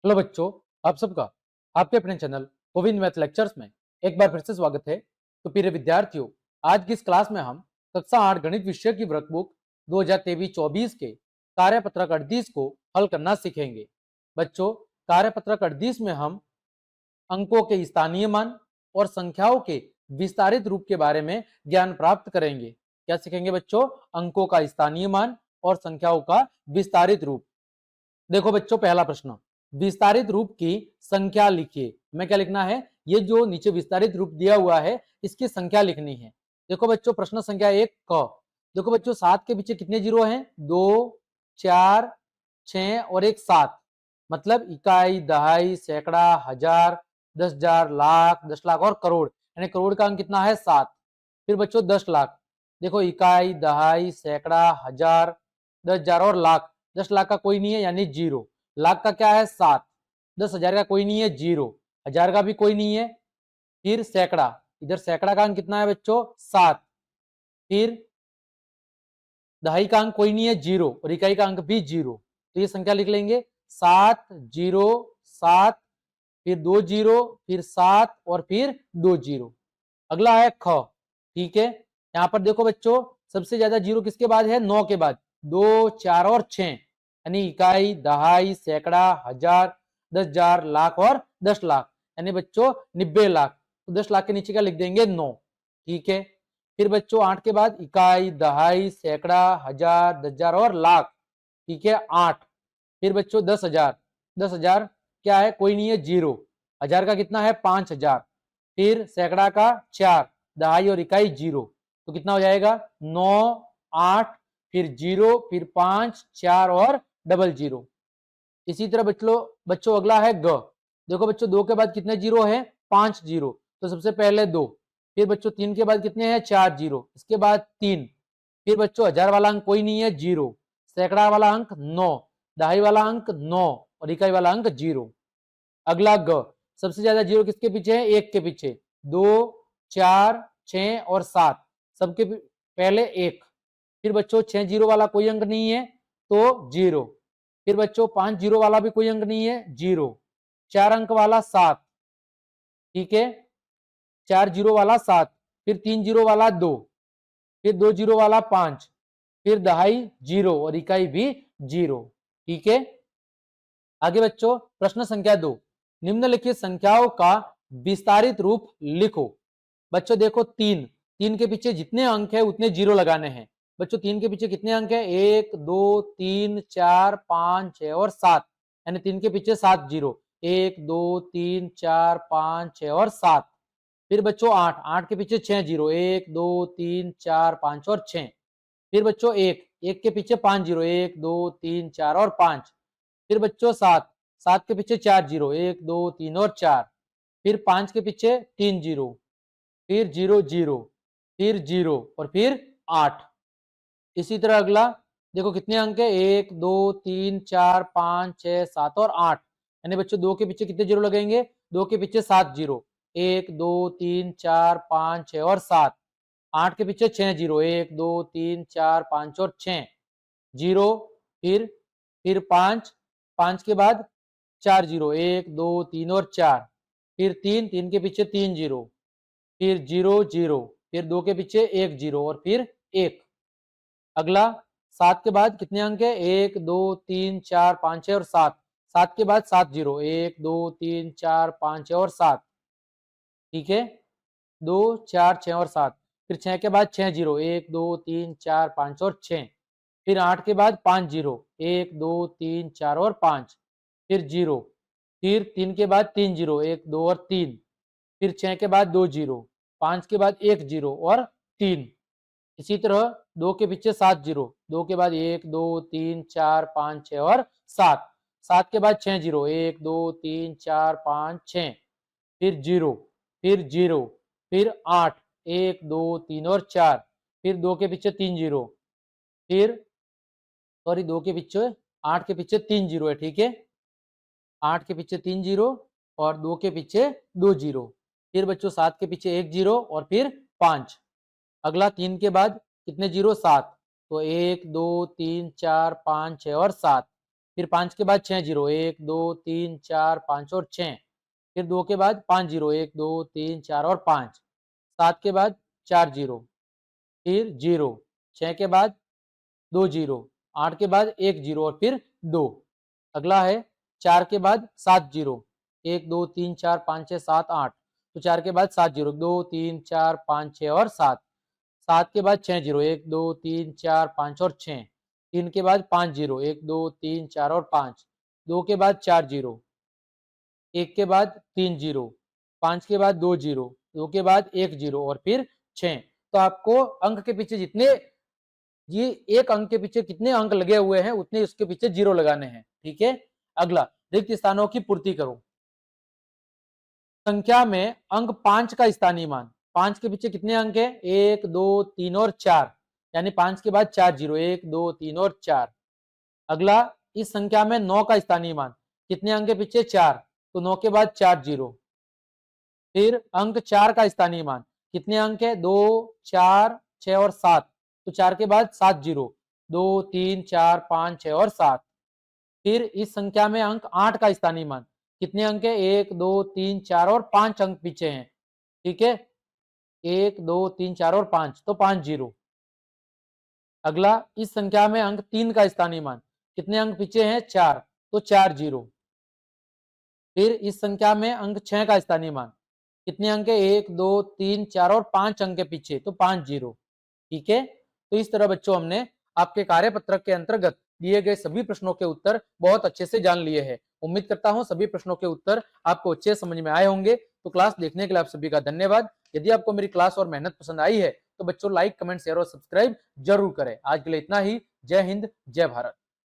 Hello बच्चों, आप सबका आपके अपने चैनल गोविंद मैथ लेक्चर्स में एक बार फिर से स्वागत है। तो प्रिय विद्यार्थियों, आज की इस क्लास में हम कक्षा 8 गणित विषय की वर्कबुक 2023-24 के कार्यपत्रक 38 को हल करना सीखेंगे। बच्चों, कार्यपत्रक 38 में हम अंकों के स्थानीय मान और संख्याओं के विस्तारित रूप के बारे में ज्ञान प्राप्त करेंगे। क्या सीखेंगे बच्चों? अंकों का स्थानीय मान और संख्याओं का विस्तारित रूप। देखो बच्चों, पहला प्रश्न, विस्तारित रूप की संख्या लिखिए। हमें क्या लिखना है? ये जो नीचे विस्तारित रूप दिया हुआ है इसकी संख्या लिखनी है। देखो बच्चों, प्रश्न संख्या 1 क। देखो बच्चों, 7 के पीछे कितने जीरो हैं? 2, 4, 6 और एक 7। मतलब इकाई, दहाई, सैकड़ा, हजार, 10,000, लाख, 10 लाख और करोड़। यानी करोड़ का अंक कितना है? 7। फिर बच्चों 10 लाख। देखो इकाई, दहाई, सैकड़ा, हजार, 10,000 और लाख। 10 लाख का कोई नहीं है यानी जीरो। लाख का क्या है? 7। 10,000 का कोई नहीं है, जीरो। हजार का भी कोई नहीं है। फिर सैकड़ा, इधर सैकड़ा का अंक कितना है बच्चों? 7। फिर दहाई का अंक कोई नहीं है, जीरो। और इकाई का अंक भी जीरो। तो ये संख्या लिख लेंगे 7, 0, 7, फिर 2 जीरो, फिर 7 और फिर 2 जीरो। अगला है ख। ठीक है, यहां पर देखो बच्चों, सबसे ज्यादा जीरो किसके बाद है? 9 के बाद। 2, 4 और 6। यानी इकाई, दहाई, सैकड़ा, हजार, 10,000, लाख और 10 लाख। यानी बच्चों 90 लाख। तो 10 लाख के नीचे क्या लिख देंगे? 9। ठीक है, फिर बच्चों 8 के बाद इकाई, दहाई, सैकड़ा, हजार, 10,000 और लाख। ठीक है, 8। फिर बच्चों 10,000। 10,000 क्या है? कोई नहीं है, जीरो। हजार का कितना है? 5,000। फिर सैकड़ा का 4, दहाई और इकाई जीरो। तो कितना हो जाएगा? 9, 8, फिर जीरो, फिर 5, 4 और डबल जीरो। इसी तरह बच्चों अगला है ग। देखो बच्चों, 2 के बाद कितने जीरो है? 5 जीरो। तो सबसे पहले 2। फिर बच्चों 3 के बाद कितने हैं? 4 जीरो। इसके बाद 3। फिर बच्चों हजार वाला अंक कोई नहीं है, जीरो। सैकड़ा वाला अंक 9, दहाई वाला अंक 9 और इकाई वाला अंक जीरो। अगला ग। सबसे ज्यादा जीरो किसके पीछे है? 1 के पीछे। 2, 4, 6 और 7। सबके पहले 1। फिर बच्चों 6 जीरो वाला कोई अंक नहीं है तो जीरो। फिर बच्चों 5 जीरो वाला भी कोई अंक नहीं है, जीरो। 4 अंक वाला 7। ठीक है, 4 जीरो वाला 7। फिर 3 जीरो वाला 2। फिर 2 जीरो वाला 5। फिर दहाई जीरो और इकाई भी जीरो। ठीक है, आगे बच्चों प्रश्न संख्या 2, निम्नलिखित संख्याओं का विस्तारित रूप लिखो। बच्चों देखो 3। 3 के पीछे जितने अंक है उतने जीरो लगाने हैं। बच्चों 3 के पीछे कितने अंक है? 1, 2, 3, 4, 5, 6 और 7। यानी 3 के पीछे 7 जीरो। 1, 2, 3, 4, 5, 6 और 7। फिर बच्चों 8। 8 के पीछे 6 जीरो। 1, 2, 3, 4, 5 और 6। फिर बच्चों 1। 1 के पीछे 5 जीरो। 1, 2, 3, 4 और 5। फिर बच्चों 7। 7 के पीछे 4 जीरो। 1, 2, 3 और 4। फिर 5 के पीछे 3 जीरो। फिर जीरो जीरो। फिर जीरो और फिर 8। इसी तरह अगला देखो कितने अंक है? 1, 2, 3, 4, 5, 6, 7 और 8। यानी बच्चों 2 के पीछे कितने जीरो लगेंगे? 2 के पीछे 7 जीरो। 1, 2, 3, 4, 5, 6 और 7। 8 के पीछे 6 जीरो। 1, 2, 3, 4, 5 और 6 जीरो। फिर 5। 5 के बाद 4 जीरो। 1, 2, 3 और 4। फिर 3। 3 के पीछे 3 जीरो। फिर जीरो जीरो। फिर 2 के पीछे 1 जीरो और फिर 1। अगला 7 के बाद कितने अंक है? 1, 2, 3, 4, 5, 6 और 7। 7 के बाद 7 जीरो। 1, 2, 3, 4, 5, 6 और 7। ठीक है, 2, 4, 6 और 7। फिर 6 के बाद 6 जीरो। 1, 2, 3, 4, 5 और 6। फिर 8 के बाद 5 जीरो। 1, 2, 3, 4 और 5। फिर जीरो। फिर 3 के बाद 3 जीरो। 1, 2 और 3। फिर 6 के बाद 2 जीरो। 5 के बाद 1 जीरो और 3। इसी तरह 2 के पीछे 7 जीरो। 2 के बाद 1, 2, 3, 4, 5, 6 और 7। 7 के बाद 6 जीरो। 1, 2, 3, 4, 5, 6। फिर जीरो। फिर जीरो। फिर 8। 1, 2, 3 और 4। फिर 2 के पीछे 3 जीरो। फिर सॉरी 2 के पीछे 8 के पीछे 3 जीरो है। ठीक है, 8 के पीछे 3 जीरो और 2 के पीछे 2 जीरो। फिर बच्चों 7 के पीछे 1 जीरो और फिर 5। अगला 3 के बाद कितने जीरो? 7। तो 1, 2, 3, 4, 5, 6 और 7। फिर 5 के बाद 6 जीरो, 1 2 3 4 5 और 6। फिर 2 के बाद 5 जीरो, 1 2 3 4 और 5। 7 के बाद 4 जीरो, फिर जीरो। 6 के बाद 2 जीरो, 8 के बाद 1 जीरो और फिर 2। अगला है 4 के बाद 7 जीरो, 1 2 3 4 5 6 7 8। तो 4 के बाद 7 जीरो, 2 3 4 5 6 और 7। 7 के बाद 6 जीरो, 1 2 3 4 5 और 6। 3 के बाद 5 जीरो, 1 2 3 4 और 5। 2 के बाद 4 जीरो, 1 के बाद 3 जीरो, 5 के बाद 2 जीरो, 2 के बाद 1 जीरो और फिर 6। तो आपको अंक के पीछे जितने ये एक अंक के पीछे कितने अंक लगे हुए हैं उतने उसके पीछे जीरो लगाने हैं। ठीक है। अगला, रिक्त स्थानों की पूर्ति करो। संख्या में अंक 5 का स्थानीय मान। 5 के पीछे कितने अंक है? 1 2 3 और 4, यानी 5 के बाद 4 जीरो, 1 2 3 और 4। अगला, इस संख्या में 9 का स्थानीय मान। कितने अंक के पीछे? 4, तो 9 के बाद 4 जीरो। फिर अंक 4 का स्थानीय मान। कितने अंक है? 2 4 6 और 7, तो 4 के बाद 7 जीरो, 2 3 4 5 6 और 7। फिर इस संख्या में अंक 8 का स्थानीय मान। कितने अंक है? 1 2 3 4 और 5 अंक पीछे हैं। ठीक है, 1 2 3 4 और 5, तो 5 जीरो। अगला, इस संख्या में अंक 3 का स्थानीय मान। कितने अंक पीछे हैं? 4, तो 4 जीरो। फिर इस संख्या में अंक 6 का स्थानीय मान। कितने अंक है? 1 2 3 4 और 5 अंक के पीछे, तो 5 जीरो। ठीक है। तो इस तरह बच्चों हमने आपके कार्यपत्रक के अंतर्गत दिए गए सभी प्रश्नों के उत्तर बहुत अच्छे से जान लिए हैं। उम्मीद करता हूं सभी प्रश्नों के उत्तर आपको अच्छे समझ में आए होंगे। तो क्लास देखने के लिए आप सभी का धन्यवाद। यदि आपको मेरी क्लास और मेहनत पसंद आई है तो बच्चों लाइक कमेंट शेयर और सब्सक्राइब जरूर करें। आज के लिए इतना ही। जय हिंद, जय भारत।